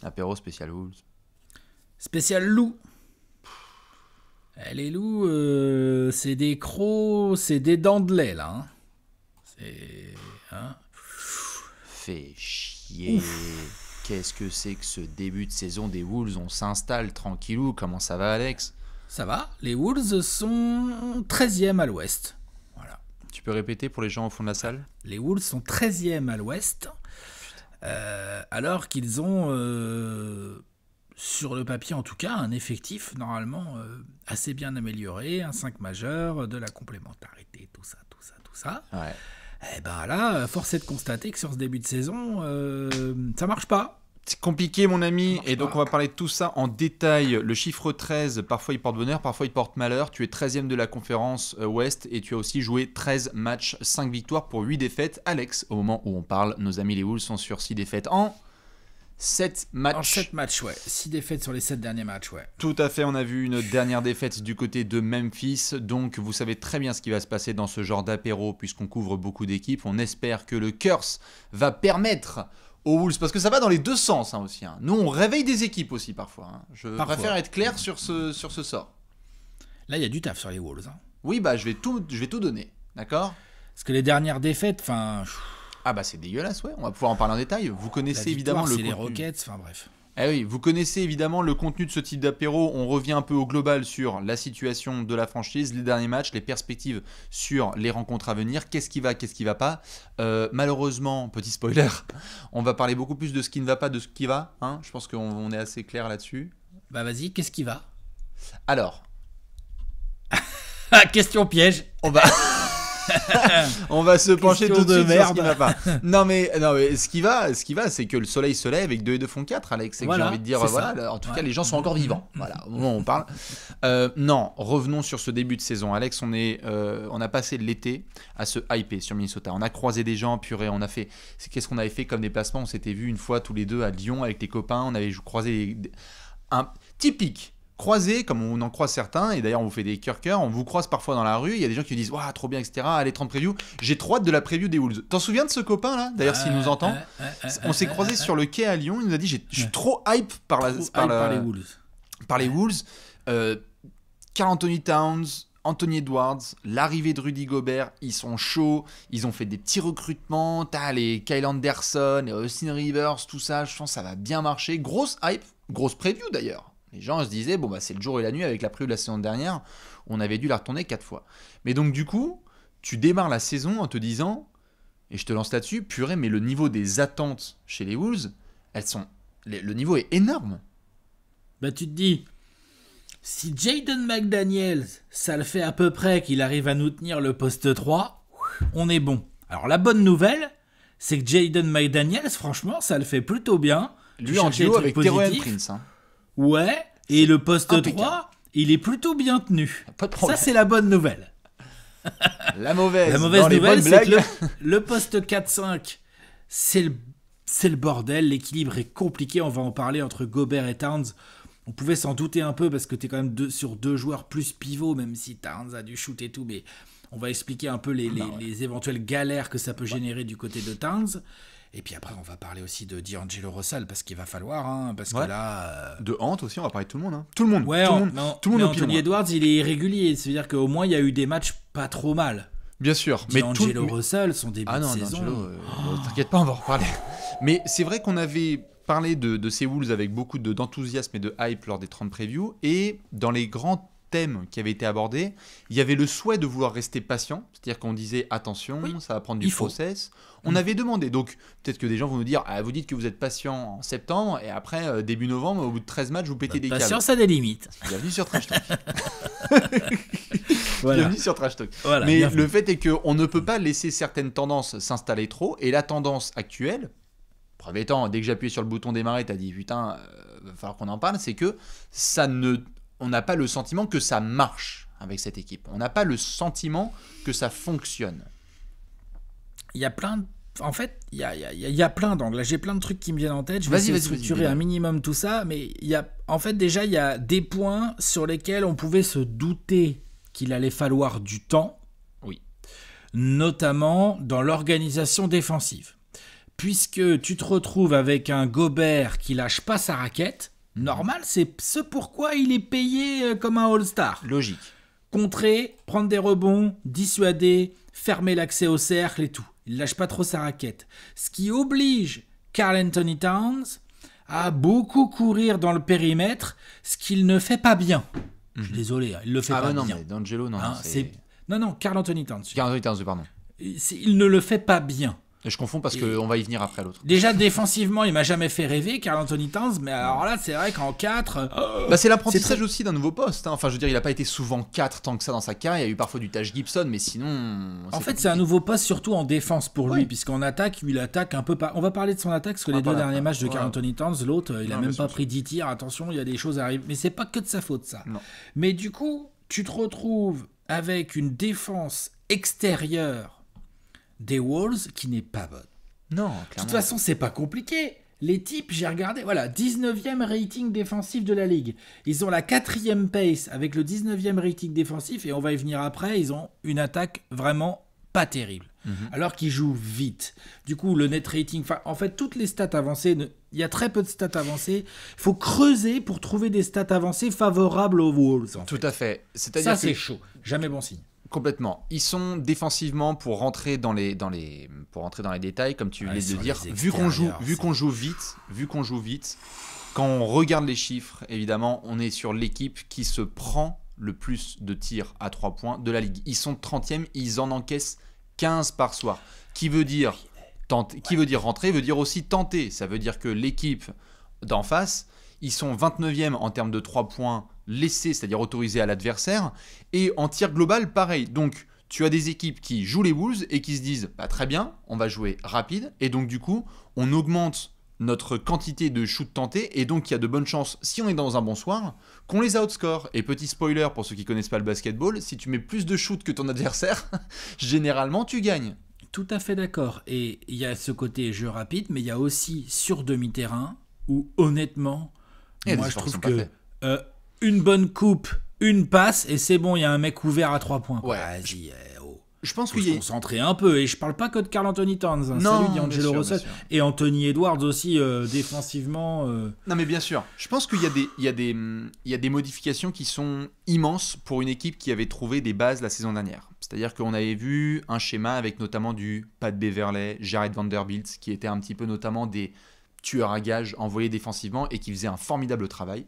Apéro spécial Wolves. Spécial loup. Les loups, c'est des crocs, c'est des dents de lait, là. Hein. C'est... Hein. Fait chier. Qu'est-ce que c'est que ce début de saison des Wolves? On s'installe tranquillou. Comment ça va, Alex? Ça va. Les Wolves sont 13e à l'ouest. Voilà. Tu peux répéter pour les gens au fond de la salle? Les Wolves sont 13e à l'ouest. Alors qu'ils ont, sur le papier en tout cas, un effectif normalement assez bien amélioré, un 5 majeur, de la complémentarité, tout ça. Ouais. Et ben là, force est de constater que sur ce début de saison, ça marche pas. C'est compliqué, mon ami, et donc pas. on va parler de tout ça en détail. Le chiffre 13, parfois il porte bonheur, parfois il porte malheur. Tu es 13e de la conférence Ouest et tu as aussi joué 13 matchs, 5 victoires pour 8 défaites. Alex, au moment où on parle, nos amis les Wolves sont sur 6 défaites en 7 matchs. En 7 matchs, ouais. 6 défaites sur les 7 derniers matchs, ouais. Tout à fait, on a vu une dernière défaite du côté de Memphis, donc vous savez très bien ce qui va se passer dans ce genre d'apéro puisqu'on couvre beaucoup d'équipes. On espère que le curse va permettre aux Wolves, parce que ça va dans les deux sens aussi. Hein. Nous, on réveille des équipes aussi parfois. Je préfère être clair sur ce sort. Là, il y a du taf sur les Wolves. Hein. Oui, bah je vais tout donner, d'accord? Parce que les dernières défaites, enfin... Ah bah c'est dégueulasse, ouais. On va pouvoir en parler en détail. Vous connaissez évidemment le contenu. Les contenu. Rockets, enfin bref. Eh oui, vous connaissez évidemment le contenu de ce type d'apéro. On revient un peu au global sur la situation de la franchise, les derniers matchs, les perspectives sur les rencontres à venir. Qu'est-ce qui va pas. Malheureusement, petit spoiler, on va parler beaucoup plus de ce qui ne va pas, de ce qui va. Hein. Je pense qu'on est assez clair là-dessus. Bah vas-y, qu'est-ce qui va? Alors, question piège. on va se pencher tout de suite sur ce qui merde. va pas. Non mais ce qui va, c'est que le soleil se lève et que 2 et 2 font 4, Alex. C'est que j'ai envie de dire, voilà, en tout cas, les gens sont encore vivants. Voilà, au moment où on parle. Non, revenons sur ce début de saison. Alex, on a passé l'été à se hyper sur Minnesota. On a croisé des gens, purée, qu'est-ce qu'on avait fait comme déplacement? On s'était vu une fois tous les deux à Lyon avec tes copains. On avait croisé un typique. Croisé, comme on en croise certains, et d'ailleurs on vous fait des cœurs, on vous croise parfois dans la rue, il y a des gens qui disent waouh, trop bien, etc. Allez, 30 preview. J'ai trop hâte de la preview des Wolves. T'en souviens de ce copain là? D'ailleurs, s'il nous entend, on s'est croisé sur le quai à Lyon, il nous a dit je suis trop hype par les Wolves. Par les Wolves. Karl Anthony Towns, Anthony Edwards, l'arrivée de Rudy Gobert, ils sont chauds, ils ont fait des petits recrutements, t'as les Kyle Anderson, les Austin Rivers, tout ça, je pense que ça va bien marcher. Grosse hype, grosse preview d'ailleurs. Les gens se disaient, bon, bah, c'est le jour et la nuit avec la preview de la saison dernière, on avait dû la retourner 4 fois. Mais donc, du coup, tu démarres la saison en te disant, et je te lance là-dessus, purée, mais le niveau des attentes chez les Wolves, le niveau est énorme. Bah, tu te dis, si Jaden McDaniels, ça le fait à peu près qu'il arrive à nous tenir le poste 3, on est bon. Alors, la bonne nouvelle, c'est que Jaden McDaniels, franchement, ça le fait plutôt bien. Lui en duo avec Taurean Prince, hein. Ouais, et le poste impeccable. 3, il est plutôt bien tenu. Pas de problème. Ça, c'est la bonne nouvelle. La mauvaise nouvelle, c'est que le poste 4-5, c'est le bordel. L'équilibre est compliqué. On va en parler entre Gobert et Towns. On pouvait s'en douter un peu parce que tu es quand même sur 2 joueurs plus pivots, même si Towns a du shoot et tout. Mais on va expliquer un peu les éventuelles galères que ça peut générer du côté de Towns. Et puis après, on va parler aussi de D'Angelo Russell, parce qu'il va falloir, hein, parce que là... De Ant aussi, on va parler de tout le monde. Hein. Tout le monde. Ouais, tout le monde Anthony Edwards, il est irrégulier. C'est-à-dire qu'au moins, il y a eu des matchs pas trop mal. Bien sûr. D'Angelo Russell, son début de saison... T'inquiète pas, on va en reparler. Mais c'est vrai qu'on avait parlé de ces Wolves avec beaucoup d'enthousiasme et de hype lors des 30 previews. Et dans les grands thèmes qui avaient été abordés, il y avait le souhait de vouloir rester patient. C'est-à-dire qu'on disait, attention, ça va prendre du process. On avait demandé, donc peut-être que des gens vont nous dire, vous dites que vous êtes patient en septembre, et après, début novembre, au bout de 13 matchs, vous pétez des câbles. Patience a des limites. Bienvenue sur Trash Talk. Voilà. Bienvenue sur Trash Talk. Voilà, mais le fait est qu'on ne peut pas laisser certaines tendances s'installer trop, et la tendance actuelle, premier temps, dès que j'ai appuyé sur le bouton démarrer, t'as dit, putain, va falloir qu'on en parle, c'est que on n'a pas le sentiment que ça marche avec cette équipe. On n'a pas le sentiment que ça fonctionne. Il y a plein il y a plein d'angles. J'ai plein de trucs qui me viennent en tête. Je vais essayer de structurer un minimum tout ça, mais il y a des points sur lesquels on pouvait se douter qu'il allait falloir du temps. Oui. Notamment dans l'organisation défensive. puisque tu te retrouves avec un Gobert qui lâche pas sa raquette. Normal, c'est ce pourquoi il est payé comme un All-Star. Logique. Contrer, prendre des rebonds, dissuader, fermer l'accès au cercle et tout. Il lâche pas trop sa raquette. Ce qui oblige Karl Anthony Towns à beaucoup courir dans le périmètre, ce qu'il ne fait pas bien. Je suis désolé, il le fait pas bien. Ah non, mais D'Angelo, non. Non, Karl Anthony Towns. Karl Anthony Towns, pardon. Il ne le fait pas bien. Je confonds parce qu'on va y venir après l'autre. Déjà défensivement, il m'a jamais fait rêver, Karl Anthony Towns, mais alors là, c'est vrai qu'en 4... c'est l'apprentissage aussi d'un nouveau poste. Hein. Enfin, je veux dire, il n'a pas été souvent 4 tant que ça dans sa carrière. Il y a eu parfois du Taj Gibson, mais sinon... En fait, c'est un nouveau poste surtout en défense pour lui, puisqu'en attaque, il attaque un peu... On va parler de son attaque, parce que les 2 derniers matchs de Karl Anthony Towns, l'autre, il n'a même pas pris 10 tirs. Attention, il y a des choses à arriver. Mais c'est pas que de sa faute, ça. Non. Mais du coup, tu te retrouves avec une défense extérieure des Wolves qui n'est pas bonne. Non, clairement. De toute façon, c'est pas compliqué. Les types, j'ai regardé, voilà, 19e rating défensif de la ligue. Ils ont la 4e pace avec le 19e rating défensif, et on va y venir après, ils ont une attaque vraiment pas terrible. Alors qu'ils jouent vite. Du coup, le net rating, en fait, toutes les stats avancées, il y a très peu de stats avancées. Il faut creuser pour trouver des stats avancées favorables aux Wolves. Tout à fait. C'est-à-dire c'est chaud. Jamais bon signe. Complètement. Ils sont défensivement, pour rentrer dans les détails, comme tu venais de dire, vu qu'on joue vite, quand on regarde les chiffres, évidemment, on est sur l'équipe qui se prend le plus de tirs à 3 points de la ligue. Ils sont 30e, ils en encaissent 15 par soir. Qui veut dire rentrer, veut dire aussi tenter. Ça veut dire que l'équipe d'en face, ils sont 29e en termes de 3 points laissés, c'est-à-dire autorisés à l'adversaire, et en tir global, pareil. Donc, tu as des équipes qui jouent les Wolves et qui se disent très bien, on va jouer rapide, et donc du coup, on augmente notre quantité de shoot tentés, et donc il y a de bonnes chances, si on est dans un bon soir, qu'on les outscore. Et petit spoiler pour ceux qui connaissent pas le basketball, si tu mets plus de shoot que ton adversaire, généralement tu gagnes. Tout à fait d'accord. Et il y a ce côté jeu rapide, mais il y a aussi sur demi-terrain, où honnêtement, moi je trouve que une bonne coupe, une passe, et c'est bon, il y a un mec ouvert à 3 points. Ouais. Vas-y, je pense qu'il faut se concentrer un peu, et je parle pas que de Karl Anthony Towns. Non, salut D'Angelo Russell et Anthony Edwards aussi défensivement. Non mais bien sûr. Je pense qu'il y a des modifications qui sont immenses pour une équipe qui avait trouvé des bases la saison dernière. C'est-à-dire qu'on avait vu un schéma avec notamment du Pat Beverley, Jared Vanderbilt, qui étaient un petit peu notamment des tueurs à gages envoyés défensivement et qui faisaient un formidable travail.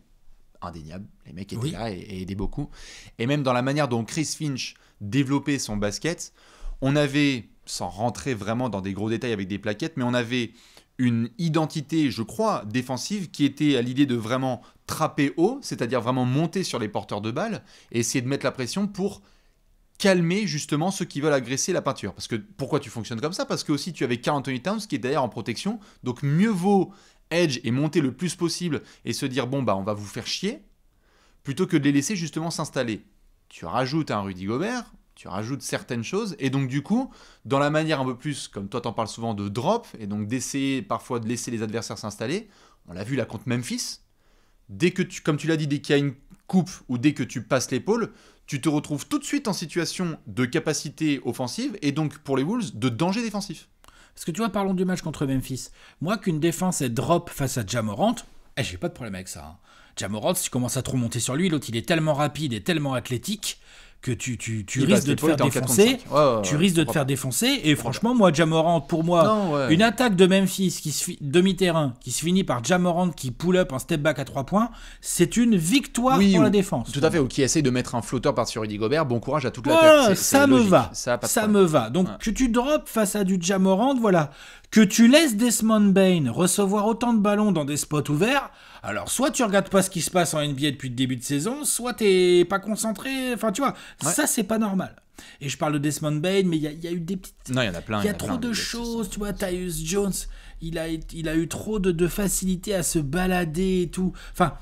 Indéniable, les mecs étaient là et aidaient beaucoup. Et même dans la manière dont Chris Finch développait son basket, on avait, sans rentrer vraiment dans des gros détails avec des plaquettes, mais on avait une identité, je crois, défensive qui était à l'idée de vraiment trapper haut, c'est-à-dire vraiment monter sur les porteurs de balles et essayer de mettre la pression pour calmer justement ceux qui veulent agresser la peinture. Parce que pourquoi tu fonctionnes comme ça ? Parce que aussi tu avais Karl Anthony Towns qui est derrière en protection, donc mieux vaut edge et monter le plus possible et se dire on va vous faire chier plutôt que de les laisser justement s'installer. Tu rajoutes un Rudy Gobert, tu rajoutes certaines choses et donc du coup dans la manière un peu plus comme toi t'en parles souvent de drop et donc d'essayer parfois de laisser les adversaires s'installer, on l'a vu là contre Memphis, dès que comme tu l'as dit, dès qu'il y a une coupe ou dès que tu passes l'épaule, tu te retrouves tout de suite en situation de capacité offensive et donc pour les Wolves de danger défensif. Parce que tu vois, parlons du match contre Memphis. Moi, qu'une défense est drop face à Ja Morant, j'ai pas de problème avec ça. Ja Morant, si tu commences à trop monter sur lui, l'autre il est tellement rapide et tellement athlétique que tu risques de te faire défoncer. Tu risques de te faire défoncer. Et franchement, moi, Ja Morant, pour moi, une attaque de Memphis demi-terrain qui se finit par Ja Morant qui pull up un step back à 3 points, c'est une victoire pour la défense. Tout à fait. Ou qui essaye de mettre un flotteur par-dessus Rudy Gobert. Bon courage à toute l'attaque. Ça me va. Ça me va. Donc que tu drops face à du Ja Morant, voilà. Que tu laisses Desmond Bane recevoir autant de ballons dans des spots ouverts, alors soit tu regardes pas ce qui se passe en NBA depuis le début de saison, soit t'es pas concentré, enfin tu vois, ça c'est pas normal. Et je parle de Desmond Bane, mais il y a eu des petites... Non, il y en a plein. Il y a trop de choses, tu vois, Tyus Jones, il a eu trop de facilité à se balader et tout. Enfin,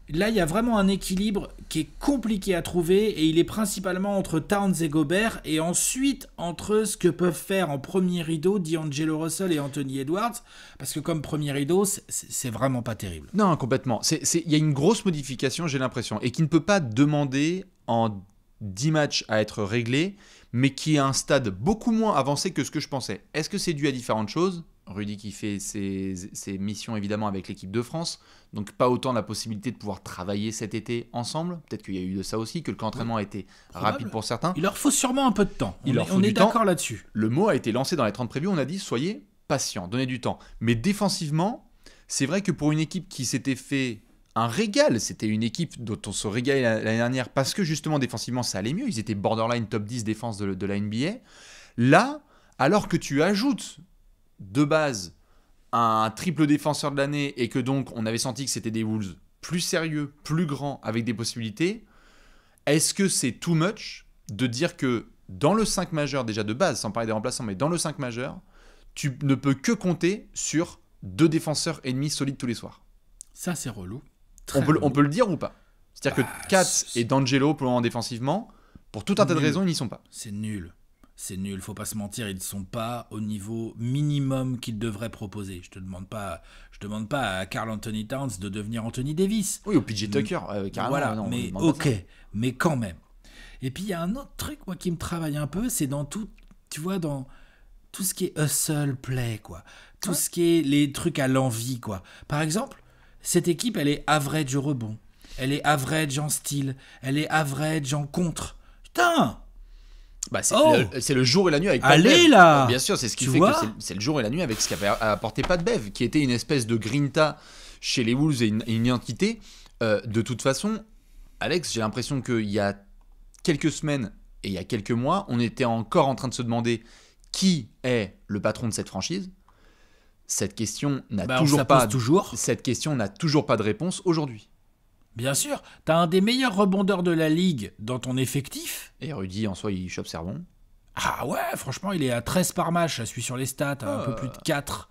là il y a vraiment un équilibre qui est compliqué à trouver et il est principalement entre Towns et Gobert et ensuite entre ce que peuvent faire en premier rideau D'Angelo Russell et Anthony Edwards, parce que comme premier rideau c'est vraiment pas terrible. Non, complètement. Il y a une grosse modification, j'ai l'impression, et qui ne peut pas demander en 10 matchs à être réglés, mais qui est à un stade beaucoup moins avancé que ce que je pensais. Est-ce que c'est dû à différentes choses ? Rudy qui fait ses missions évidemment avec l'équipe de France, donc pas autant la possibilité de pouvoir travailler cet été ensemble. Peut-être qu'il y a eu de ça aussi, que le camp d'entraînement a été rapide pour certains. Il leur faut sûrement un peu de temps. On est d'accord là-dessus. Le mot a été lancé dans les 30 prévus, on a dit soyez patients, donnez du temps. Mais défensivement, c'est vrai que pour une équipe qui s'était fait un régal, c'était une équipe dont on se régalait l'année dernière parce que justement défensivement ça allait mieux, ils étaient borderline top 10 défense de la NBA. Là, alors que tu ajoutes de base un triple défenseur de l'année et que donc on avait senti que c'était des Wolves plus sérieux, plus grands, avec des possibilités, est-ce que c'est too much de dire que dans le 5 majeur, déjà de base, sans parler des remplaçants, mais dans le 5 majeur, tu ne peux que compter sur 2 défenseurs ennemis solides tous les soirs? Ça, c'est relou. On peut le dire ou pas? C'est-à-dire que Kat et D'Angelo, pour le moment défensivement, pour tout un tas de raisons, ils n'y sont pas. C'est nul. C'est nul, faut pas se mentir, ils ne sont pas au niveau minimum qu'ils devraient proposer. Je demande pas à Karl Anthony Towns de devenir Anthony Davis. Oui, au PJ Tucker, carrément. Voilà, non, mais ok, mais quand même. Et puis il y a un autre truc moi qui me travaille un peu, c'est dans tout, tu vois, dans tout ce qui est hustle play, quoi. Tout ce qui est les trucs à l'envie, quoi. Par exemple, cette équipe, elle est average au rebond, elle est average en style, elle est average en contre. Putain! C'est le jour et la nuit avec Pat Bev. Allez là! Bien sûr, c'est ce qui fait que c'est le jour et la nuit avec ce qu'avait apporté Pat Bev, qui était une espèce de grinta chez les Wolves et une identité. De toute façon, Alex, j'ai l'impression qu'il y a quelques semaines et il y a quelques mois, on était encore en train de se demander qui est le patron de cette franchise. Cette question n'a toujours pas de réponse aujourd'hui. Bien sûr, t'as un des meilleurs rebondeurs de la ligue dans ton effectif. Et Rudy, en soi, il chope servon. Ah ouais, franchement, il est à 13 par match, je suis sur les stats, un peu plus de 4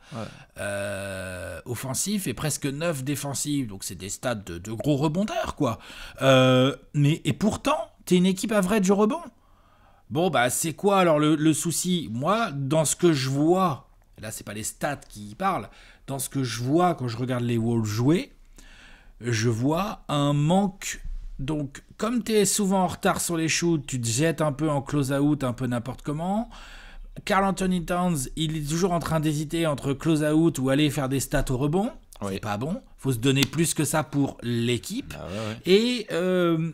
offensifs et presque 9 défensifs. Donc c'est des stats de gros rebondeurs, quoi. Et pourtant, t'es une équipe average au rebond. Bon, bah c'est quoi alors le souci? Moi, dans ce que je vois, là c'est pas les stats qui parlent, dans ce que je vois quand je regarde les Wolves jouer, je vois un manque. Donc, comme tu es souvent en retard sur les shoots, tu te jettes un peu en close-out, un peu n'importe comment. Karl Anthony Towns, il est toujours en train d'hésiter entre close-out ou aller faire des stats au rebond. Oui. C'est pas bon. Faut se donner plus que ça pour l'équipe. Ah ouais.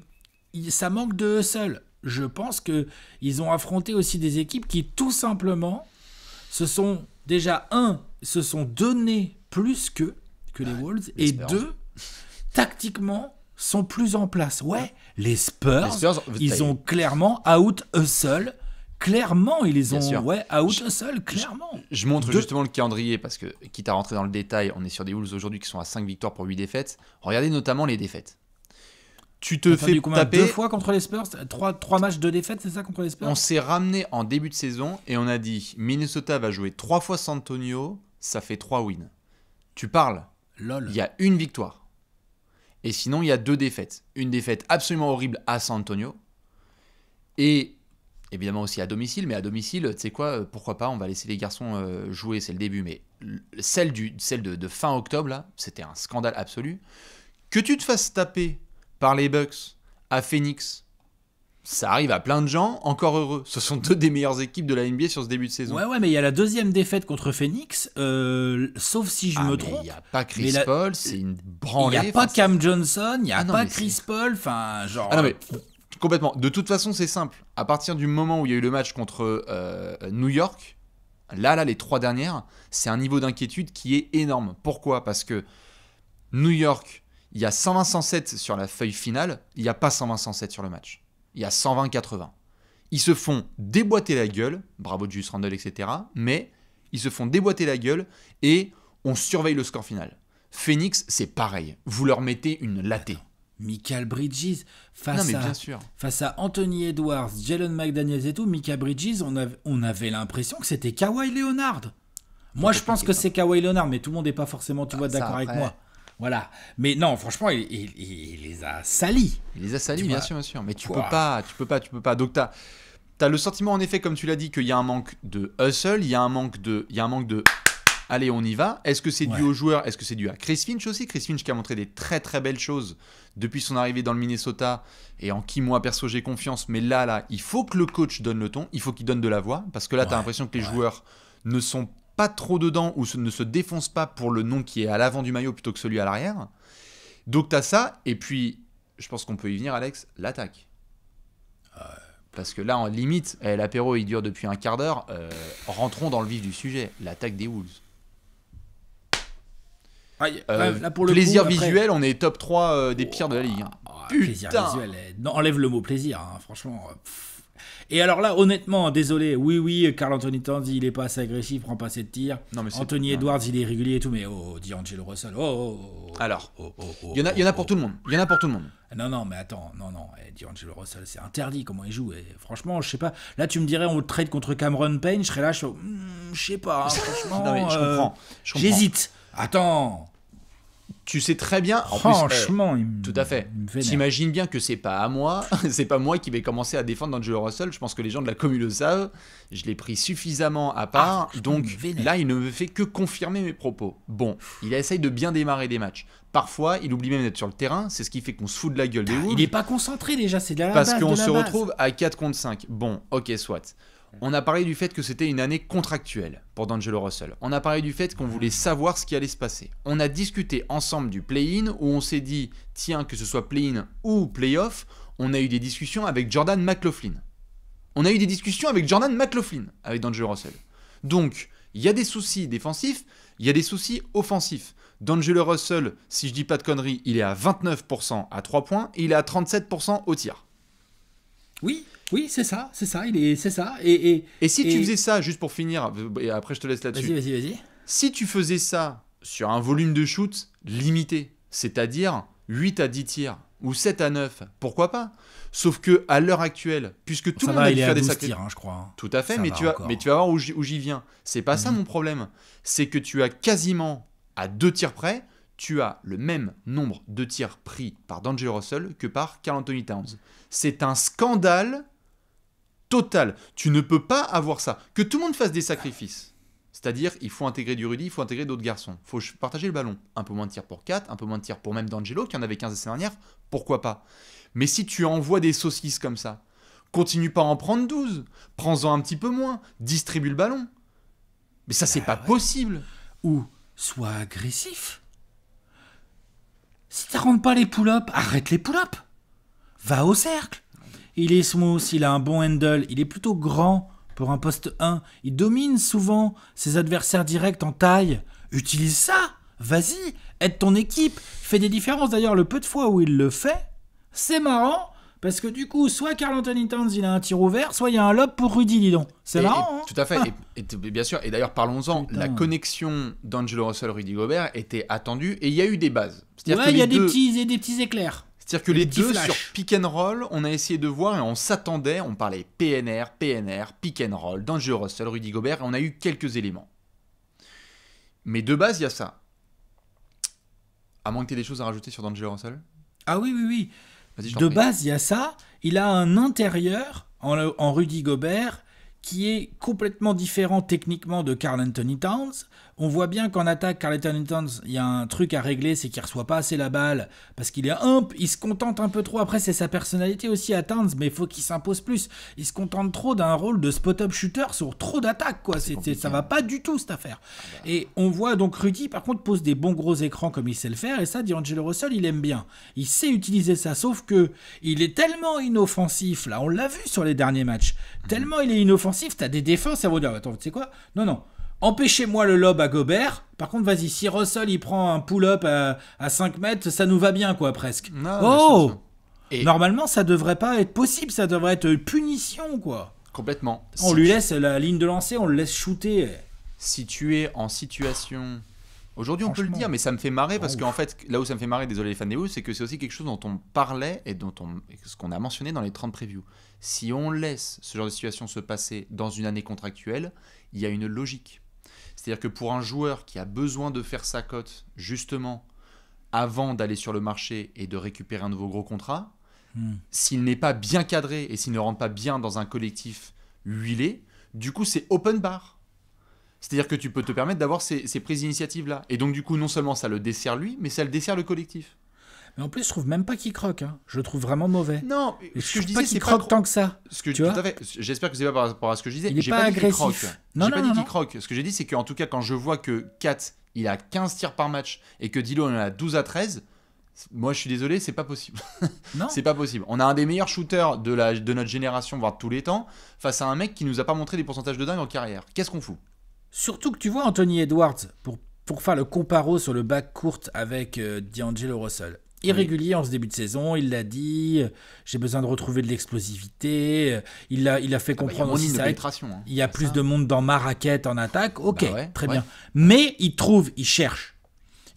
Et ça manque de hustle. Je pense qu'ils ont affronté aussi des équipes qui, tout simplement, se sont donné plus que les Wolves. Et 2, tactiquement, sont plus en place. Ouais, les Spurs ils ont clairement out-hustle. Clairement, ils les ont out-hustle, clairement. Je montre justement le calendrier, parce que, quitte à rentrer dans le détail, on est sur des Wolves aujourd'hui qui sont à 5 victoires pour 8 défaites. Regardez notamment les défaites. Tu te fais taper 2 fois contre les Spurs, 3 matchs de défaites, c'est ça, contre les Spurs? On s'est ramené en début de saison et on a dit Minnesota va jouer 3 fois San Antonio, ça fait 3 wins. Tu parles, il y a une victoire. Et sinon, il y a 2 défaites. Une défaite absolument horrible à San Antonio. Et évidemment aussi à domicile. Mais à domicile, tu sais quoi, pourquoi pas, on va laisser les garçons jouer, c'est le début. Mais celle de fin octobre, là, c'était un scandale absolu. Que tu te fasses taper par les Bucks à Phoenix, ça arrive à plein de gens, encore heureux. Ce sont 2 des meilleures équipes de la NBA sur ce début de saison. Ouais, mais il y a la 2e défaite contre Phoenix, sauf si je me trompe. Il n'y a pas Chris Paul, c'est une branlée. Il n'y a pas Cam Johnson, il n'y a pas Chris Paul, enfin, genre... Ah non, mais complètement. De toute façon, c'est simple. À partir du moment où il y a eu le match contre New York, là, les 3 dernières, c'est un niveau d'inquiétude qui est énorme. Pourquoi ? Parce que New York, il y a 120-107 sur la feuille finale, il n'y a pas 120-107 sur le match. Il y a 120-80. Ils se font déboîter la gueule, bravo Julius Randle, etc. Mais ils se font déboîter la gueule et on surveille le score final. Phoenix, c'est pareil. Vous leur mettez une latée. Mikal Bridges, face à Anthony Edwards, Jalen McDaniels et tout, Mikal Bridges, on avait l'impression que c'était Kawhi Leonard. Moi, je pense que c'est Kawhi Leonard, mais tout le monde n'est pas forcément d'accord avec moi. Voilà. Mais non, franchement, il les a salis. Il les a salis, bien sûr. Mais tu peux pas. Donc t'as le sentiment, en effet, comme tu l'as dit, qu'il y a un manque de hustle, il y a un manque de allez, on y va. Est-ce que c'est dû aux joueurs? Est-ce que c'est dû à Chris Finch aussi? Chris Finch qui a montré des très très belles choses depuis son arrivée dans le Minnesota et en qui moi perso j'ai confiance. Mais là, il faut que le coach donne le ton, il faut qu'il donne de la voix parce que là, tu as l'impression que les joueurs ne sont pas trop dedans ou ne se défoncent pas pour le nom qui est à l'avant du maillot plutôt que celui à l'arrière. Donc tu as ça, et puis je pense qu'on peut y venir, Alex, l'attaque. Parce que là, en limite, l'apéro il dure depuis un quart d'heure. Rentrons dans le vif du sujet, l'attaque des Wolves. Là, pour le plaisir coup, visuel, après... on est top 3 des pires de la ligue. Plaisir visuel, non, enlève le mot plaisir, franchement. Et alors là, honnêtement, désolé, oui, Karl Anthony Towns, il est pas assez agressif, prend pas assez de tirs. Anthony Edwards, il est régulier et tout, mais D'Angelo Russell, alors, il y en a pour tout le monde. Il y en a pour tout le monde. Non, mais attends, D'Angelo Russell, c'est interdit comment il joue. Et franchement, je sais pas. Là, tu me dirais, on le trade contre Cameron Payne, je serais là, je sais pas, franchement. Non, mais je comprends. J'hésite. Attends. Tu sais très bien, en franchement, plus, tout à fait. T'imagines bien que c'est pas à moi, c'est pas moi qui vais commencer à défendre D'Angelo Russell. Je pense que les gens de la commune le savent. Je l'ai pris suffisamment à part, donc là, il ne me fait que confirmer mes propos. Bon, il essaye de bien démarrer des matchs. Parfois, il oublie même d'être sur le terrain. C'est ce qui fait qu'on se fout de la gueule des Wolves. Il est pas concentré déjà, c'est de la base. Parce qu'on se retrouve à 4 contre 5. Bon, ok, soit. On a parlé du fait que c'était une année contractuelle pour D'Angelo Russell. On a parlé du fait qu'on voulait savoir ce qui allait se passer. On a discuté ensemble du play-in où on s'est dit, tiens, que ce soit play-in ou play-off, on a eu des discussions avec Jordan McLaughlin. Avec D'Angelo Russell. Donc, il y a des soucis défensifs, il y a des soucis offensifs. D'Angelo Russell, si je dis pas de conneries, il est à 29% à 3 points et il est à 37% au tir. Oui, c'est ça. C'est ça. Et si tu faisais ça, juste pour finir, et après je te laisse là-dessus. Vas-y. Si tu faisais ça sur un volume de shoot limité, c'est-à-dire 8 à 10 tirs ou 7 à 9, pourquoi pas? Sauf que à l'heure actuelle, puisque tout le monde a dû faire des sacrifices, je crois. Tout à fait, mais tu vas voir où j'y viens. C'est pas ça mon problème. C'est que tu as quasiment à 2 tirs près, tu as le même nombre de tirs pris par D'Angelo Russell que par Karl Anthony Towns. C'est un scandale total. Tu ne peux pas avoir ça. Que tout le monde fasse des sacrifices. C'est-à-dire, il faut intégrer du Rudy, il faut intégrer d'autres garçons. Il faut partager le ballon. Un peu moins de tirs pour 4, un peu moins de tirs pour même D'Angelo, qui en avait 15 la semaine dernière. Pourquoi pas? Mais si tu envoies des saucisses comme ça, continue pas à en prendre 12. Prends-en un petit peu moins. Distribue le ballon. Mais ça, c'est pas possible. Ou sois agressif. Si tu rentres pas les pull-ups, arrête les pull-ups. Va au cercle. Il est smooth, il a un bon handle, il est plutôt grand pour un poste 1. Il domine souvent ses adversaires directs en taille. Utilise ça. Vas-y, aide ton équipe. Fais des différences. D'ailleurs, le peu de fois où il le fait, c'est marrant. Parce que du coup, soit Karl Anthony Towns, il a un tir ouvert, soit il y a un lob pour Rudy, dis donc. C'est marrant. Tout à fait. Et bien sûr. Et d'ailleurs, parlons-en. Putain. La connexion d'Angelo Russell-Rudy Gobert était attendue et il y il y a eu des bases. Ouais, il y a des petits éclairs. C'est-à-dire que les deux, sur pick and roll, on a essayé de voir et on s'attendait, on parlait PNR, pick and roll, D'Angelo Russell, Rudy Gobert, et on a eu quelques éléments. Mais de base, il y a ça. À moins que tu aies des choses à rajouter sur D'Angelo Russell? Ah oui. De base, il y a ça. Il a un intérieur en Rudy Gobert qui est complètement différent techniquement de Karl Anthony Towns. On voit bien qu'en attaque, Karl Anthony Towns, il y a un truc à régler, c'est qu'il ne reçoit pas assez la balle, parce qu'il il se contente un peu trop. Après, c'est sa personnalité aussi à Towns, mais il faut qu'il s'impose plus. Il se contente trop d'un rôle de spot-up shooter sur trop d'attaques, quoi. Ça va pas du tout, cette affaire. Et on voit donc Rudy, par contre, pose des bons gros écrans comme il sait le faire, et ça, D'Angelo Russell, il aime bien. Il sait utiliser ça, sauf que il est tellement inoffensif, là, on l'a vu sur les derniers matchs, tellement il est inoffensif, t'as des défenses, ça va dire, attends, tu sais quoi? Non. Empêchez-moi le lob à Gobert. Par contre, vas-y, si Russell il prend un pull-up à 5 mètres, ça nous va bien, quoi, presque. Non, et normalement, ça devrait pas être possible. Ça devrait être une punition, quoi. Complètement. On lui laisse la ligne de lancer, on le laisse shooter. Si tu es en situation... Aujourd'hui, on peut le dire, mais ça me fait marrer parce qu'en fait, là où ça me fait marrer, désolé les fans des Wolves, c'est que c'est aussi quelque chose dont on parlait et ce qu'on a mentionné dans les 30 previews. Si on laisse ce genre de situation se passer dans une année contractuelle, il y a une logique. C'est-à-dire que pour un joueur qui a besoin de faire sa cote, justement, avant d'aller sur le marché et de récupérer un nouveau gros contrat, s'il n'est pas bien cadré et s'il ne rentre pas bien dans un collectif huilé, du coup, c'est open bar. C'est-à-dire que tu peux te permettre d'avoir ces prises d'initiative-là. Et donc, du coup, non seulement ça le dessert lui, mais ça le dessert le collectif. Mais en plus, je trouve même pas qu'il croque. Hein. Je le trouve vraiment mauvais. Non, ce que je disais, c'est croque tant que ça. Tout à fait. J'espère que c'est pas par rapport à ce que je disais. Il est pas agressif. J'ai pas dit qu'il croque. Ce que j'ai dit, c'est qu'en tout cas, quand je vois que Kat, il a 15 tirs par match et que Dilo en a 12 à 13, moi, je suis désolé, c'est pas possible. Non. C'est pas possible. On a un des meilleurs shooters de notre génération, voire de tous les temps, face à un mec qui nous a pas montré des pourcentages de dingue en carrière. Qu'est-ce qu'on fout ? Surtout que tu vois Anthony Edwards, pour faire le comparo sur le backcourt avec D'Angelo Russell. Irrégulier en ce début de saison, il l'a dit, j'ai besoin de retrouver de l'explosivité, il a fait comprendre aussi ça. Il y a plus de monde dans ma raquette en attaque, ok, très bien. Mais il cherche,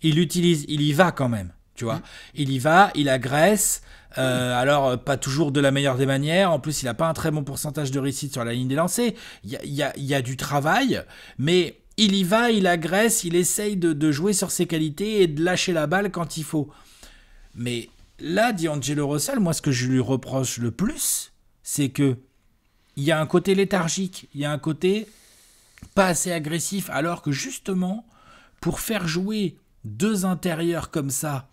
il utilise, il y va quand même, tu vois. Il y va, il agresse, alors pas toujours de la meilleure des manières, en plus il n'a pas un très bon pourcentage de réussite sur la ligne des lancers, il y a du travail, mais il y va, il agresse, il essaye de jouer sur ses qualités et de lâcher la balle quand il faut. Mais là, D'Angelo Russell, moi, ce que je lui reproche le plus, c'est que il y a un côté léthargique, il y a un côté pas assez agressif, alors que justement, pour faire jouer deux intérieurs comme ça,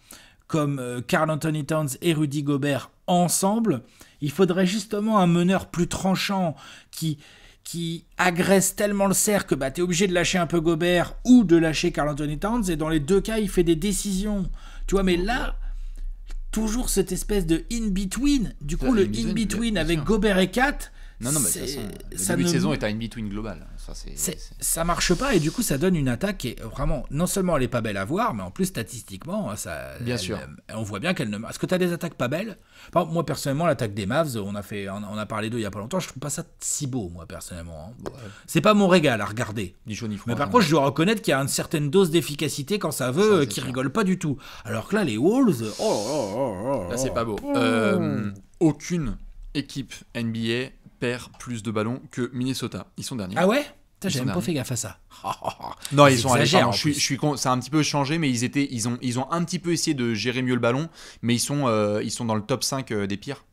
comme Karl Anthony Towns et Rudy Gobert ensemble, il faudrait justement un meneur plus tranchant qui agresse tellement le cercle que tu es obligé de lâcher un peu Gobert ou de lâcher Karl Anthony Towns, et dans les deux cas, il fait des décisions. Tu vois, mais là... toujours cette espèce de in-between. Du coup, le in-between avec Gobert et Kat, non, mais le début de saison est un in-between global. Ça marche pas, et du coup, ça donne une attaque qui est vraiment... Non seulement elle est pas belle à voir, mais en plus, statistiquement, on voit bien qu'elle ne... Est-ce que tu as des attaques pas belles ? Par exemple, moi, personnellement, l'attaque des Mavs, on a parlé d'eux il y a pas longtemps, je trouve pas ça si beau, moi, personnellement. Hein. Ouais. C'est pas mon régal à regarder. Ni chaud, ni froid, mais par contre, je dois reconnaître qu'il y a une certaine dose d'efficacité quand ça veut, qui rigole pas du tout. Alors que là, les Wolves... Là, c'est pas beau. Aucune équipe NBA perd plus de ballons que Minnesota. Ils sont derniers. Ah ouais ? J'ai même pas fait gaffe à ça. Non, ils sont allés. Ça a un petit peu changé, mais ils ont un petit peu essayé de gérer mieux le ballon, mais ils sont dans le top 5 des pires.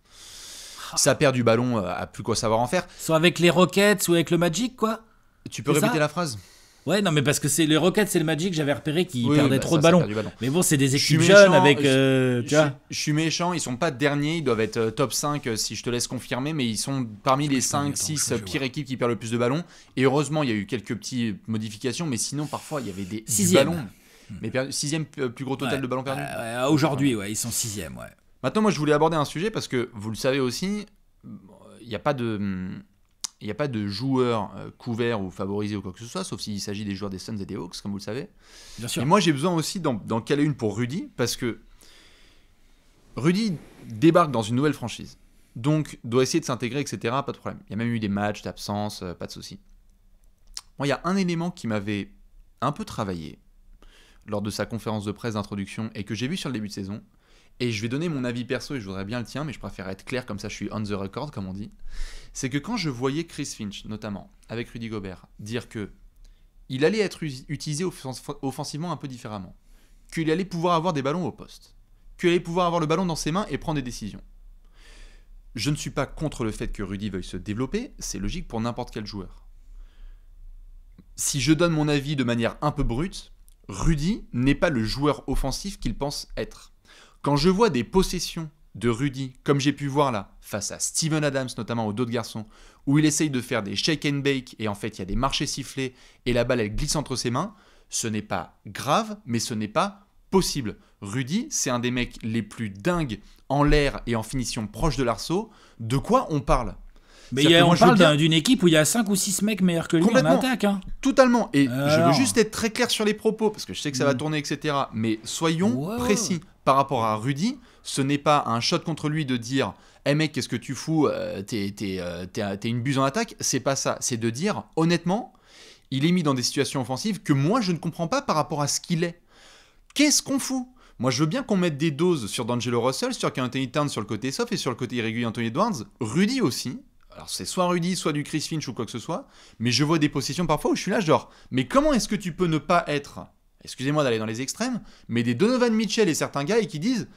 Ça perd du ballon à plus quoi savoir en faire. Soit avec les Rockets ou avec le Magic, quoi. Tu peux répéter la phrase ? Ouais, non, mais parce que c'est les Rockets, c'est le Magic, j'avais repéré qu'ils perdaient trop de ballons. Mais bon, c'est des équipes jeunes avec. Tu vois. Je suis méchant, ils sont pas derniers, ils doivent être top 5 si je te laisse confirmer, mais ils sont parmi les 5-6 pires équipes qui perdent le plus de ballons. Et heureusement, il y a eu quelques petites modifications, mais sinon, parfois, il y avait des ballons. Mais 6e plus gros total de ballons perdus. Aujourd'hui, ils sont 6e, ouais. Maintenant, moi, je voulais aborder un sujet parce que vous le savez aussi, il n'y a pas de joueurs couverts ou favorisés ou quoi que ce soit, sauf s'il s'agit des joueurs des Suns et des Hawks, comme vous le savez. Bien sûr. Et moi, j'ai besoin aussi d'en caler une pour Rudy, parce que Rudy débarque dans une nouvelle franchise. Donc, doit essayer de s'intégrer, etc. Pas de problème. Il y a même eu des matchs d'absence, pas de souci. Moi, il y a un élément qui m'avait un peu travaillé lors de sa conférence de presse d'introduction et que j'ai vu sur le début de saison. Et je vais donner mon avis perso et je voudrais bien le tien, mais je préfère être clair, comme ça je suis on the record, comme on dit. C'est que quand je voyais Chris Finch, notamment, avec Rudy Gobert, dire que il allait être utilisé offensivement un peu différemment, qu'il allait pouvoir avoir des ballons au poste, qu'il allait pouvoir avoir le ballon dans ses mains et prendre des décisions. Je ne suis pas contre le fait que Rudy veuille se développer, c'est logique pour n'importe quel joueur. Si je donne mon avis de manière un peu brute, Rudy n'est pas le joueur offensif qu'il pense être. Quand je vois des possessions de Rudy, comme j'ai pu voir là, face à Steven Adams, notamment aux d'autres garçons, où il essaye de faire des shake and bake, et en fait il y a des marchés sifflés, et la balle elle glisse entre ses mains, ce n'est pas grave, mais ce n'est pas possible. Rudy, c'est un des mecs les plus dingues en l'air et en finition proche de l'arceau. De quoi on parle ? Mais on parle d'une équipe où il y a 5 ou 6 mecs meilleurs que lui en attaque. Hein. Totalement. Et je veux juste être très clair sur les propos, parce que je sais que ça va tourner, etc. Mais soyons précis. Par rapport à Rudy, ce n'est pas un shot contre lui de dire « Hey mec, qu'est-ce que tu fous ? T'es une buse en attaque ». C'est pas ça. C'est de dire, honnêtement, il est mis dans des situations offensives que moi, je ne comprends pas par rapport à ce qu'il est. Qu'est-ce qu'on fout ? Moi, je veux bien qu'on mette des doses sur D'Angelo Russell, sur Anthony Towns sur le côté soft et sur le côté irrégulier Anthony Edwards. Rudy aussi. Alors, c'est soit Rudy, soit du Chris Finch ou quoi que ce soit. Mais je vois des possessions parfois où je suis là, genre, mais comment est-ce que tu peux ne pas être, excusez-moi d'aller dans les extrêmes, mais des Donovan Mitchell et certains gars et qui disent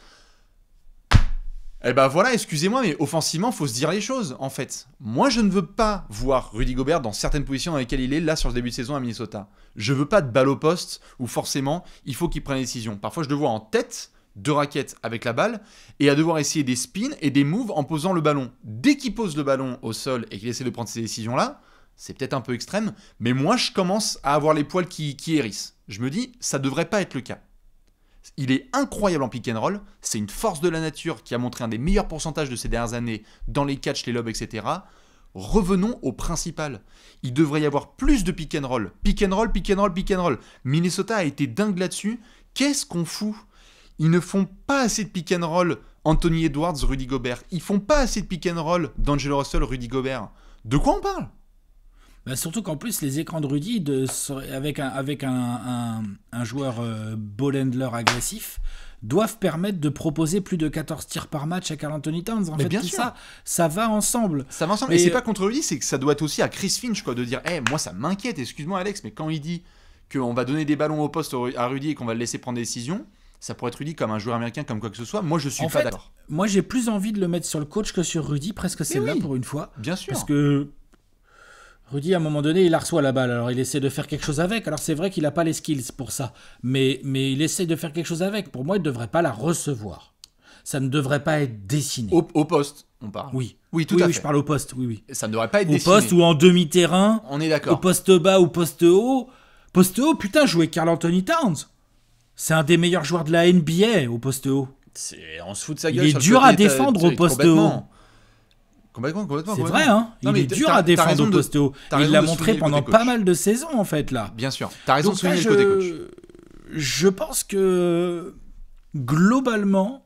Eh ben voilà, excusez-moi, mais offensivement, faut se dire les choses, en fait. Moi, je ne veux pas voir Rudy Gobert dans certaines positions dans lesquelles il est là sur ce début de saison à Minnesota. Je veux pas de balle au poste où forcément, il faut qu'il prenne des décisions. Parfois, je le vois en tête de raquette avec la balle et à devoir essayer des spins et des moves en posant le ballon. Dès qu'il pose le ballon au sol et qu'il essaie de prendre ces décisions-là, c'est peut-être un peu extrême, mais moi, je commence à avoir les poils qui hérissent. Je me dis, ça devrait pas être le cas. Il est incroyable en pick and roll, c'est une force de la nature qui a montré un des meilleurs pourcentages de ces dernières années dans les catchs, les lobes, etc. Revenons au principal. Il devrait y avoir plus de pick and roll. Pick and roll, pick and roll, pick and roll. Minnesota a été dingue là-dessus. Qu'est-ce qu'on fout ? Ils ne font pas assez de pick and roll Anthony Edwards, Rudy Gobert. Ils font pas assez de pick and roll d'Angelo Russell, Rudy Gobert. De quoi on parle ? Bah surtout qu'en plus, les écrans de Rudy, avec un joueur ball handler agressif, doivent permettre de proposer plus de 14 tirs par match à Karl Anthony Towns. En fait, bien tout sûr. ça va ensemble. Ça va ensemble. Et c'est pas contre Rudy, c'est que ça doit être aussi à Chris Finch quoi, de dire moi ça m'inquiète, excuse-moi Alex, mais quand il dit qu'on va donner des ballons au poste à Rudy et qu'on va le laisser prendre des décisions, ça pourrait être Rudy comme un joueur américain, comme quoi que ce soit. Moi, je suis pas d'accord. Moi, j'ai plus envie de le mettre sur le coach que sur Rudy, presque celle-là pour une fois. Bien sûr. Parce que Rudy, à un moment donné, il la reçoit la balle. Alors, il essaie de faire quelque chose avec. Alors, c'est vrai qu'il n'a pas les skills pour ça. Mais il essaie de faire quelque chose avec. Pour moi, il ne devrait pas la recevoir. Ça ne devrait pas être dessiné. Au poste, on parle. Oui, tout à fait. Oui, je parle au poste, oui. Ça ne devrait pas être dessiné. Au poste ou en demi-terrain. On est d'accord. Au poste bas ou poste haut. Poste haut, putain, jouer Karl Anthony Towns. C'est un des meilleurs joueurs de la NBA au poste haut. On se fout de sa gueule. Il est dur à défendre au poste haut. Complètement. C'est vrai, hein. Il est dur à défendre au poste haut. Il l'a montré pendant pas mal de saisons, en fait, là. Bien sûr. T'as raison de souligner le côté coach. Je pense que, globalement,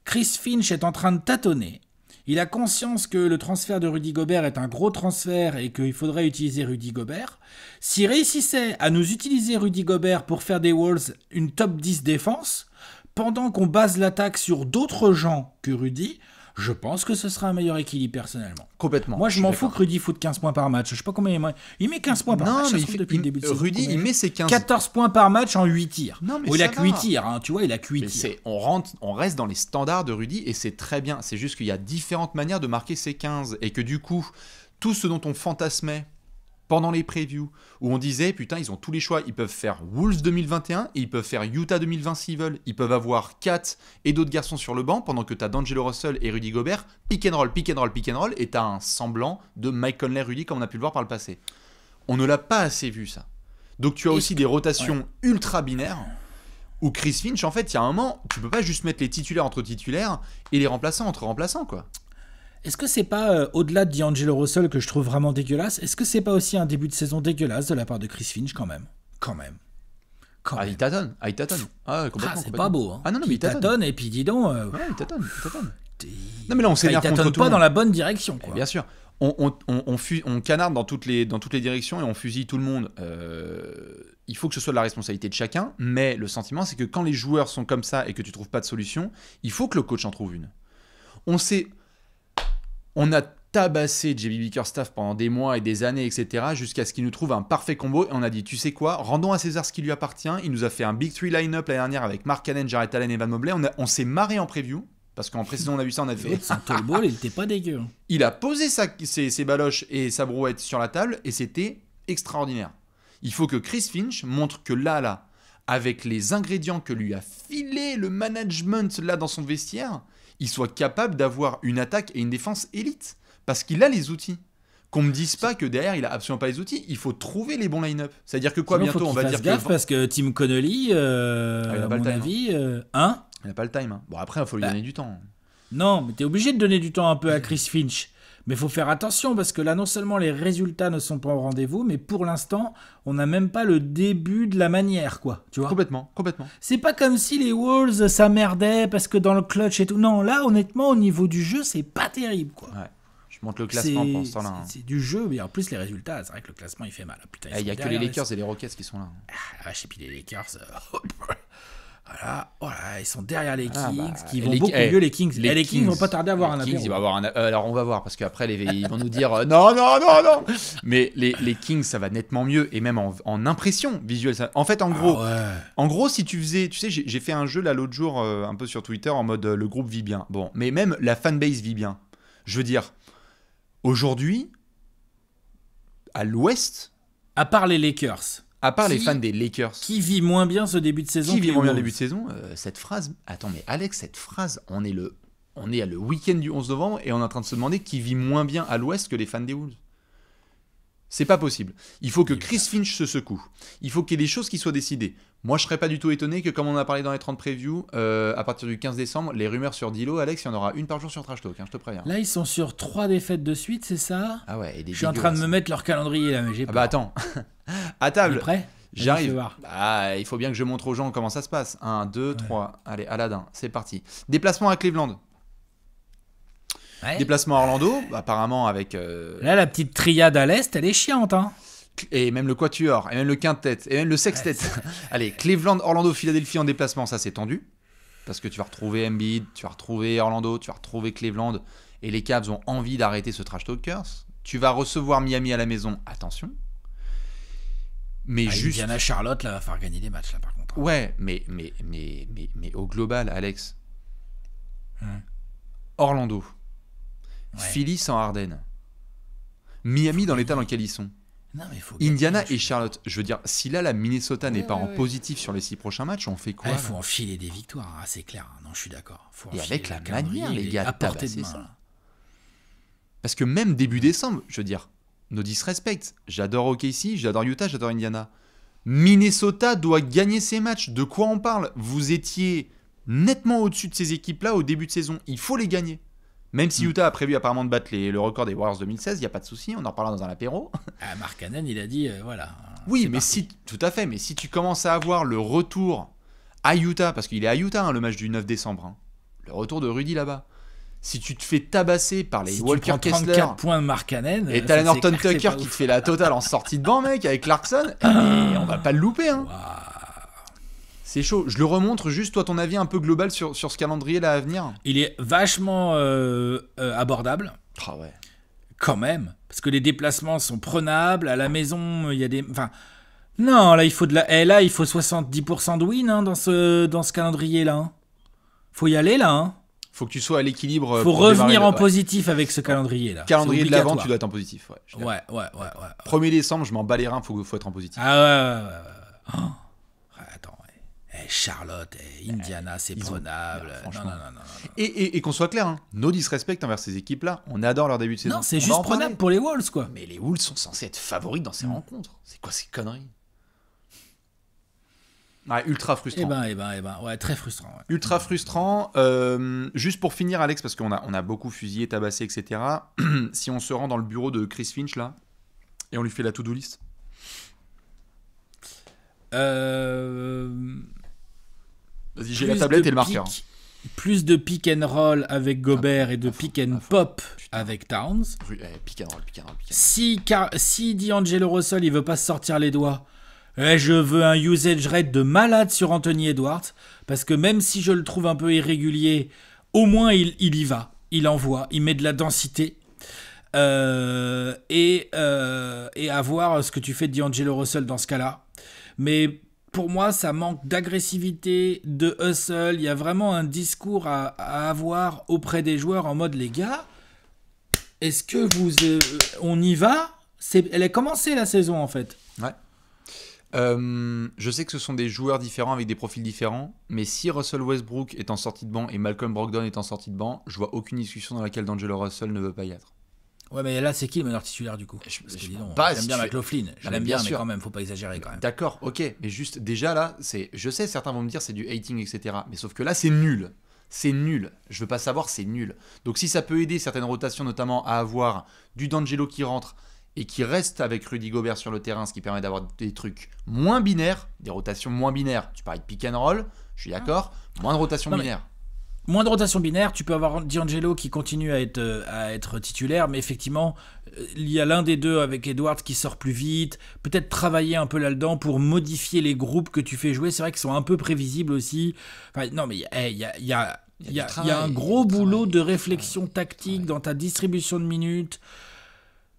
Chris Finch est en train de tâtonner. Il a conscience que le transfert de Rudy Gobert est un gros transfert et qu'il faudrait utiliser Rudy Gobert. S'il réussissait à nous utiliser Rudy Gobert pour faire des Wolves une top 10 défense, pendant qu'on base l'attaque sur d'autres gens que Rudy, je pense que ce sera un meilleur équilibre personnellement. Complètement. Moi, je m'en fous que Rudy foute 15 points par match. Je sais pas combien il met 15 points par match. Mais depuis le début de saison. Rudy, il met ses 15. 14 points par match en 8 tirs. Non, mais il a que 8 tirs, hein, tu vois, il a que 8 tirs. On reste dans les standards de Rudy et c'est très bien. C'est juste qu'il y a différentes manières de marquer ses 15 et que du coup, tout ce dont on fantasmait pendant les previews, où on disait, putain, ils ont tous les choix, ils peuvent faire Wolves 2021 et ils peuvent faire Utah 2020 s'ils veulent, ils peuvent avoir Kat et d'autres garçons sur le banc pendant que t'as D'Angelo Russell et Rudy Gobert, pick and roll, et t'as un semblant de Mike Conley-Rudy comme on a pu le voir par le passé. On ne l'a pas assez vu ça. Donc tu as aussi des rotations ultra binaires, où Chris Finch, en fait, il y a un moment, tu peux pas juste mettre les titulaires entre titulaires et les remplaçants entre remplaçants, quoi. Est-ce que c'est pas, au-delà de D'Angelo Russell que je trouve vraiment dégueulasse, est-ce que c'est pas aussi un début de saison dégueulasse de la part de Chris Finch quand même. Il tâtonne. Complètement. C'est pas beau. Hein. Ah non, mais il tâtonne. Et puis dis donc... il tâtonne. Non mais là on s'énerve contre tout le monde. Il tâtonne pas dans la bonne direction, quoi. Bien sûr. On canarde dans toutes les directions et on fusille tout le monde. Il faut que ce soit de la responsabilité de chacun, mais le sentiment c'est que quand les joueurs sont comme ça et que tu trouves pas de solution, il faut que le coach en trouve une. On a tabassé JB Bickerstaff pendant des mois et des années, etc., jusqu'à ce qu'il nous trouve un parfait combo. Et on a dit, tu sais quoi, rendons à César ce qui lui appartient. Il nous a fait un Big 3 line-up l'année dernière avec Mark Cannon, Jarrett Allen et Evan Mobley. On s'est marré en preview, parce qu'en pré-saison, on a vu ça, on a fait... Son tall ball, il était pas dégueu. Il a posé ses baloches et sa brouette sur la table, et c'était extraordinaire. Il faut que Chris Finch montre que là, avec les ingrédients que lui a filé le management là dans son vestiaire, il soit capable d'avoir une attaque et une défense élite. Parce qu'il a les outils. Qu'on me dise pas que derrière, il a absolument pas les outils. Il faut trouver les bons line-up. C'est-à-dire que quoi, bientôt, on va dire gaffe parce que Tim Connolly, à mon avis... Il n'a pas le time. Hein. Bon, après, il faut lui donner du temps. Non, mais t'es obligé de donner du temps un peu à Chris Finch. Mais il faut faire attention parce que là, non seulement les résultats ne sont pas au rendez-vous, mais pour l'instant, on n'a même pas le début de la manière, quoi. Tu vois ? Complètement. C'est pas comme si les Wolves, ça merdait parce que dans le clutch et tout. Non, là, honnêtement, au niveau du jeu, c'est pas terrible, quoi. Ouais. Je monte le classement pour ce temps-là. C'est du jeu, mais en plus, les résultats, c'est vrai que le classement, il fait mal. Il n'y a que les Lakers et les Rockets qui sont là. Et puis les Lakers... Voilà, ils sont derrière les Kings, qui vont beaucoup mieux, les Kings. Les Kings vont pas tarder à avoir un apéro. Alors on va voir, parce qu'après ils vont nous dire non. Mais les Kings, ça va nettement mieux, et même en impression visuelle. En fait, en gros, si tu faisais, tu sais, j'ai fait un jeu là l'autre jour, un peu sur Twitter, en mode le groupe vit bien. Bon, mais même la fanbase vit bien. Je veux dire, aujourd'hui, à l'Ouest, à part les Lakers. À part les fans des Lakers. Qui vit moins bien ce début de saison? Qui vit moins bien le début de saison? Cette phrase... Attends, mais Alex, cette phrase, on est à le week-end du 11 novembre et on est en train de se demander qui vit moins bien à l'Ouest que les fans des Wolves. C'est pas possible. Il faut que Chris Finch se secoue. Il faut qu'il y ait des choses qui soient décidées. Moi, je serais pas du tout étonné que, comme on a parlé dans les 30 previews, à partir du 15 décembre, les rumeurs sur D'Lo, Alex, il y en aura une par jour sur Trash Talk, je te préviens. Là, ils sont sur 3 défaites de suite, c'est ça? Ah ouais. Je suis en train de me mettre leur calendrier là, mais j'ai pas. Attends. À table. Prêt? J'arrive. Il faut bien que je montre aux gens comment ça se passe. 1, 2, 3. Allez, Aladdin, c'est parti. Déplacement à Cleveland. Ouais. Déplacement à Orlando, apparemment avec... Là, la petite triade à l'Est, elle est chiante, hein. Et même le quatuor, et même le quintet, et même le sextet. Allez, Cleveland, Orlando, Philadelphie en déplacement, ça c'est tendu. Parce que tu vas retrouver Embiid, tu vas retrouver Orlando, tu vas retrouver Cleveland. Et les Cavs ont envie d'arrêter ce trash talkers. Tu vas recevoir Miami à la maison, attention. Mais juste... Indiana Charlotte là, va faire gagner des matchs là par contre. Ouais, mais au global, Alex. Orlando. Philly sans Harden. Miami dans l'état dans lequel ils sont. Non, mais faut Indiana et Charlotte. Je veux dire, si là la Minnesota n'est pas en positif sur les 6 prochains matchs, on fait quoi? Il faut enfiler des victoires, c'est clair. Non, je suis d'accord. Et avec la manière, les gars, tabasser ça. Parce que même début décembre, je veux dire, no disrespect. J'adore OKC, j'adore Utah, j'adore Indiana. Minnesota doit gagner ses matchs. De quoi on parle? Vous étiez nettement au-dessus de ces équipes-là au début de saison. Il faut les gagner. Même si Utah a prévu apparemment de battre le record des Warriors 2016, il n'y a pas de souci, on en reparlera dans un apéro. Mark Cannon, il a dit, voilà. Oui, mais tout à fait, mais si tu commences à avoir le retour à Utah, parce qu'il est à Utah, le match du 9 décembre, le retour de Rudy là-bas. Si tu te fais tabasser par les Walker Kessler... 34 points de Mark Cannon... Et t'as Norton Tucker qui te fait la totale en sortie de banc, mec, avec Clarkson, et on va pas le louper, hein. Wow. C'est chaud. Je le remontre juste, toi, ton avis un peu global sur ce calendrier-là à venir. Il est vachement abordable. Ah ouais. Quand même. Parce que les déplacements sont prenables. À la maison, il y a des... Enfin, non, là, il faut 70% de win dans ce calendrier-là. Hein. Faut y aller, là. Hein. Faut que tu sois à l'équilibre. Faut revenir en positif avec ce calendrier-là. Calendrier de l'avant, tu dois être en positif. Ouais. 1er décembre, je m'en bats les reins, faut être en positif. Ah ouais. Oh. Attends, Charlotte, Indiana, c'est prenable. Non. Et qu'on soit clair, no disrespect envers ces équipes-là. On adore leur début de saison. Non, c'est juste prenable pour les Wolves, quoi. Mais les Wolves sont censés être favoris dans ces rencontres. C'est quoi ces conneries? Ultra frustrant. Eh ben, ouais, très frustrant. Ouais. Ultra frustrant. Juste pour finir, Alex, parce qu'on a beaucoup fusillé, tabassé, etc. Si on se rend dans le bureau de Chris Finch, là, et on lui fait la to-do list. Vas-y, j'ai la tablette et le marqueur. Plus de pick and roll avec Gobert et de pick and pop avec Towns. Pick and roll. Si D'Angelo Russell, il veut pas se sortir les doigts... je veux un usage rate de malade sur Anthony Edwards, parce que même si je le trouve un peu irrégulier, au moins il y va, il envoie, il met de la densité. Et à voir ce que tu fais de D'Angelo Russell dans ce cas-là. Mais pour moi, ça manque d'agressivité, de hustle. Il y a vraiment un discours à avoir auprès des joueurs en mode, les gars, est-ce que on y va? Elle a commencé la saison en fait. Ouais. Je sais que ce sont des joueurs différents avec des profils différents, mais si Russell Westbrook est en sortie de banc et Malcolm Brogdon est en sortie de banc, je vois aucune discussion dans laquelle D'Angelo Russell ne veut pas y être. Ouais, mais là, c'est qui le meneur titulaire du coup? J'aime bien McLaughlin, je l'aime bien, mais quand même, faut pas exagérer quand même. D'accord, ok, mais juste déjà là, je sais, certains vont me dire c'est du hating, etc. Mais sauf que là, c'est nul. C'est nul. Je veux pas savoir, c'est nul. Donc si ça peut aider certaines rotations, notamment à avoir du D'Angelo qui rentre et qui reste avec Rudy Gobert sur le terrain, ce qui permet d'avoir des trucs moins binaires, des rotations moins binaires. Tu parlais de pick and roll, je suis d'accord, moins de rotations binaires. Moins de rotation binaire, tu peux avoir D'Angelo qui continue à être titulaire, mais effectivement, il y a l'un des deux avec Edwards qui sort plus vite, peut-être travailler un peu là-dedans pour modifier les groupes que tu fais jouer, c'est vrai qu'ils sont un peu prévisibles aussi. Enfin, non, mais il y a un gros boulot de réflexion tactique dans ta distribution de minutes.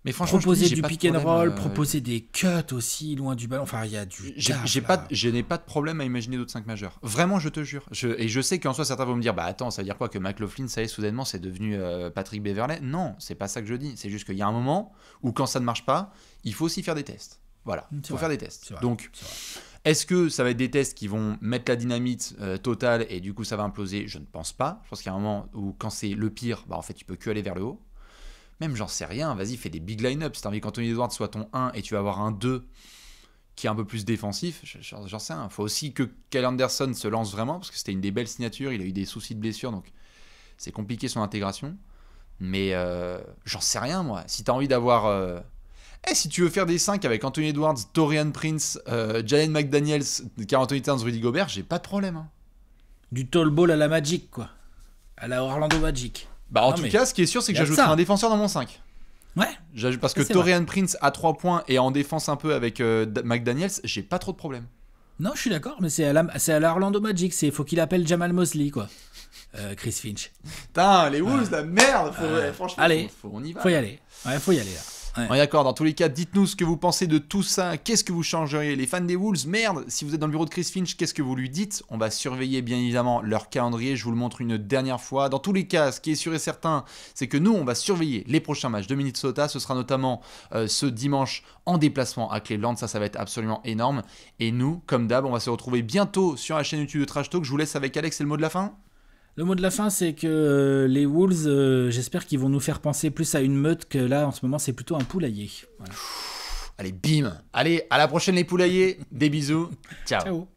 Mais franchement, proposer du pick and roll, proposer des cuts aussi loin du ballon. Enfin, il y a du. Je n'ai pas de problème à imaginer d'autres 5 majeurs. Vraiment, je te jure. Et je sais qu'en soi, certains vont me dire, bah attends, ça veut dire quoi que McLaughlin, ça y est, soudainement, c'est devenu Patrick Beverley? Non, c'est pas ça que je dis. C'est juste qu'il y a un moment où quand ça ne marche pas, il faut aussi faire des tests. Voilà, il faut faire des tests. Donc, est-ce que ça va être des tests qui vont mettre la dynamite totale et du coup ça va imploser? Je ne pense pas. Je pense qu'il y a un moment où quand c'est le pire, bah en fait, tu peux que aller vers le haut. Même j'en sais rien, vas-y, fais des big line-up. Si t'as envie qu'Anthony Edwards soit ton 1 et tu vas avoir un 2 qui est un peu plus défensif, j'en sais rien. Il faut aussi que Kyle Anderson se lance vraiment, parce que c'était une des belles signatures, il a eu des soucis de blessure, donc c'est compliqué son intégration. Mais j'en sais rien, moi. Si t'as envie d'avoir... si tu veux faire des 5 avec Anthony Edwards, Taurean Prince, Jalen McDaniels, Karl Anthony Towns, Rudy Gobert, j'ai pas de problème. Hein. Du tall ball à la Magic, quoi. À la Orlando Magic. Bah en tout cas, ce qui est sûr, c'est que j'ajouterai un défenseur dans mon 5. Ouais. Parce que Taurean Prince à 3 points et en défense un peu avec McDaniels, j'ai pas trop de problèmes. Non, je suis d'accord, mais c'est à la Orlando Magic. Faut qu'il appelle Jamal Mosley, quoi. Chris Finch. Putain, les Wolves, la merde. Franchement, allez, on y va. Faut y aller. Ouais, faut y aller là. Ouais. On est d'accord, dans tous les cas, dites-nous ce que vous pensez de tout ça. Qu'est-ce que vous changeriez? Les fans des Wolves, merde, si vous êtes dans le bureau de Chris Finch, qu'est-ce que vous lui dites? On va surveiller bien évidemment leur calendrier, je vous le montre une dernière fois. Dans tous les cas, ce qui est sûr et certain, c'est que nous, on va surveiller les prochains matchs de Minnesota. Ce sera notamment ce dimanche en déplacement à Cleveland, ça va être absolument énorme. Et nous, comme d'hab, on va se retrouver bientôt sur la chaîne YouTube de Trash Talk. Je vous laisse avec Alex, c'est le mot de la fin. Le mot de la fin, c'est que les Wolves, j'espère qu'ils vont nous faire penser plus à une meute que là, en ce moment, c'est plutôt un poulailler. Voilà. Allez, bim. Allez, à la prochaine les poulaillers. Des bisous. Ciao.